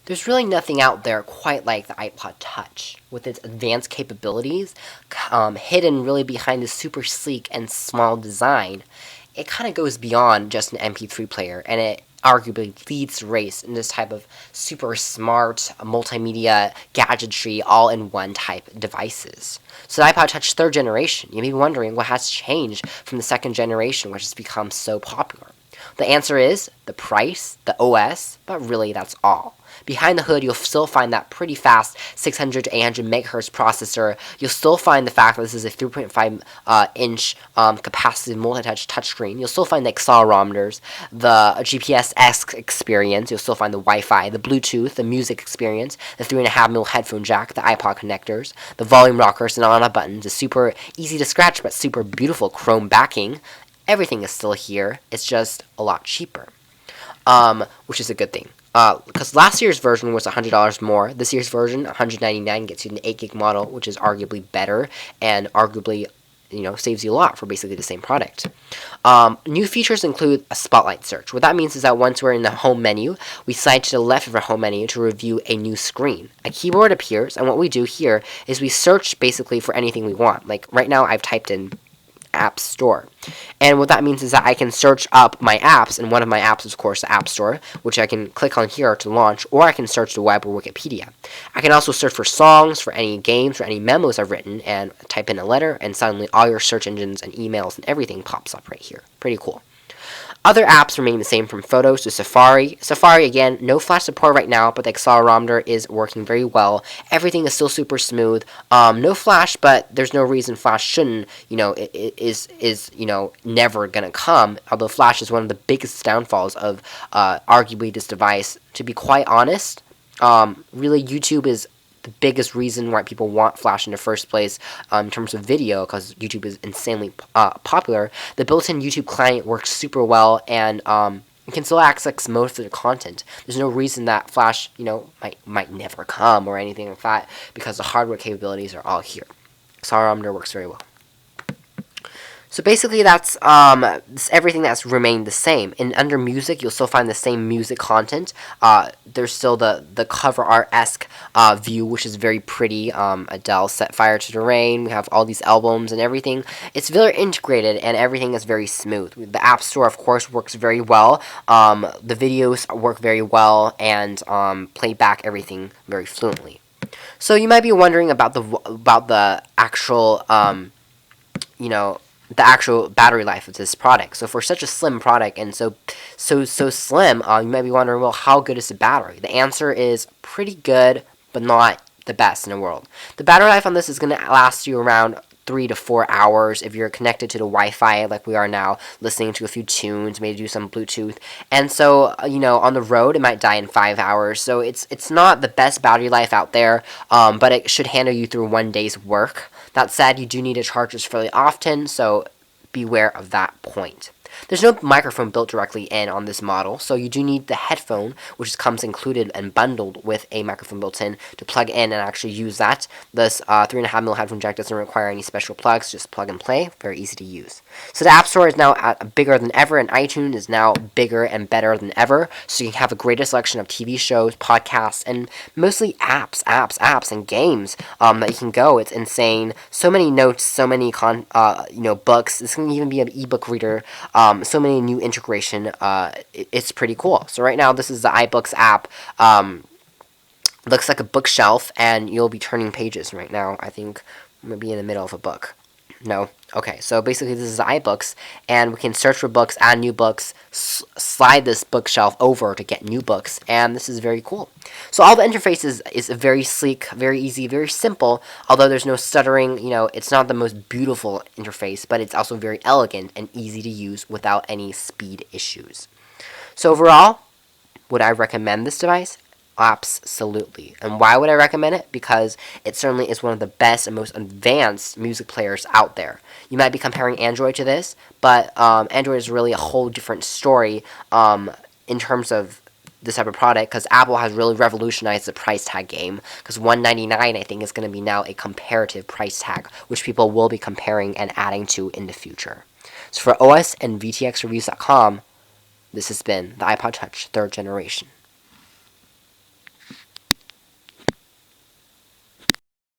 There's really nothing out there quite like the iPod Touch. With its advanced capabilities, hidden really behind the super sleek and small design, it kind of goes beyond just an MP3 player, and it arguably leads the race in this type of super smart multimedia gadgetry all-in-one type devices. So the iPod Touch 3rd generation, you may be wondering what has changed from the 2nd generation, which has become so popular. The answer is the price, the OS, but really that's all. Behind the hood, you'll still find that pretty fast 600 to 800 megahertz processor. You'll still find the fact that this is a 3.5 inch capacitive multi-touch touchscreen. You'll still find the accelerometers, the GPS-esque experience. You'll still find the Wi-Fi, the Bluetooth, the music experience, the 3.5mm headphone jack, the iPod connectors, the volume rockers and on-off buttons, the super easy to scratch but super beautiful chrome backing. Everything is still here. It's just a lot cheaper, which is a good thing. Because last year's version was $100 more. This year's version, $199, gets you an 8 gig model, which is arguably better and arguably, saves you a lot for basically the same product. New features include a spotlight search. What that means is that once we're in the home menu, we slide to the left of our home menu to review a new screen. A keyboard appears, and what we do here is we search basically for anything we want. Like right now, I've typed in App Store. And what that means is that I can search up my apps, and one of my apps is, of course, the App Store, which I can click on here to launch, or I can search the web or Wikipedia. I can also search for songs, for any games, for any memos I've written, and type in a letter, and suddenly all your search engines and emails and everything pops up right here. Pretty cool. Other apps remain the same, from Photos to Safari. Safari, again, no Flash support right now, but the accelerometer is working very well. Everything is still super smooth. No Flash, but there's no reason Flash shouldn't, it is never going to come. Although Flash is one of the biggest downfalls of arguably this device. To be quite honest, really YouTube is the biggest reason why people want Flash in the first place in terms of video, because YouTube is insanely popular. The built-in YouTube client works super well, and you can still access most of the content. There's no reason that Flash, might never come or anything like that, because the hardware capabilities are all here. Accelerometer works very well. So basically, that's everything that's remained the same. And under music, you'll still find the same music content. There's still the cover art-esque view, which is very pretty. Adele, Set Fire to the Rain. We have all these albums and everything. It's very integrated, and everything is very smooth. The App Store, of course, works very well. The videos work very well, and play back everything very fluently. So you might be wondering about the actual, the actual battery life of this product. So for such a slim product and so slim, you might be wondering, well, how good is the battery? The answer is pretty good, but not the best in the world. The battery life on this is going to last you around 3 to 4 hours if you're connected to the Wi-Fi like we are now, listening to a few tunes, maybe do some Bluetooth. And so, on the road, it might die in 5 hours. So it's not the best battery life out there, but it should handle you through one day's work. That said, you do need to charge this fairly often, so beware of that point. There's no microphone built directly in on this model, so you do need the headphone, which comes included and bundled with a microphone built in, to plug in and actually use that. This 3.5mm headphone jack doesn't require any special plugs, just plug and play, very easy to use. So the App Store is now bigger than ever, and iTunes is now bigger and better than ever, so you can have a greater selection of TV shows, podcasts, and mostly apps, and games that you can go. It's insane. So many notes, so many books. This can even be an ebook reader. So many new integration. It's pretty cool. So right now, this is the iBooks app. Looks like a bookshelf, and you'll be turning pages right now. I think I'm going to be in the middle of a book. No? Okay, so basically this is iBooks, and we can search for books, add new books, slide this bookshelf over to get new books, and this is very cool. So all the interface is very sleek, very easy, very simple, although there's no stuttering. It's not the most beautiful interface, but it's also very elegant and easy to use without any speed issues. So overall, would I recommend this device? Absolutely. And why would I recommend it? Because it certainly is one of the best and most advanced music players out there. You might be comparing Android to this, but Android is really a whole different story in terms of this type of product, because Apple has really revolutionized the price tag game, because $199 I think is going to be now a comparative price tag, which people will be comparing and adding to in the future. So for OS and VTXReviews.com, this has been the iPod Touch 3rd generation.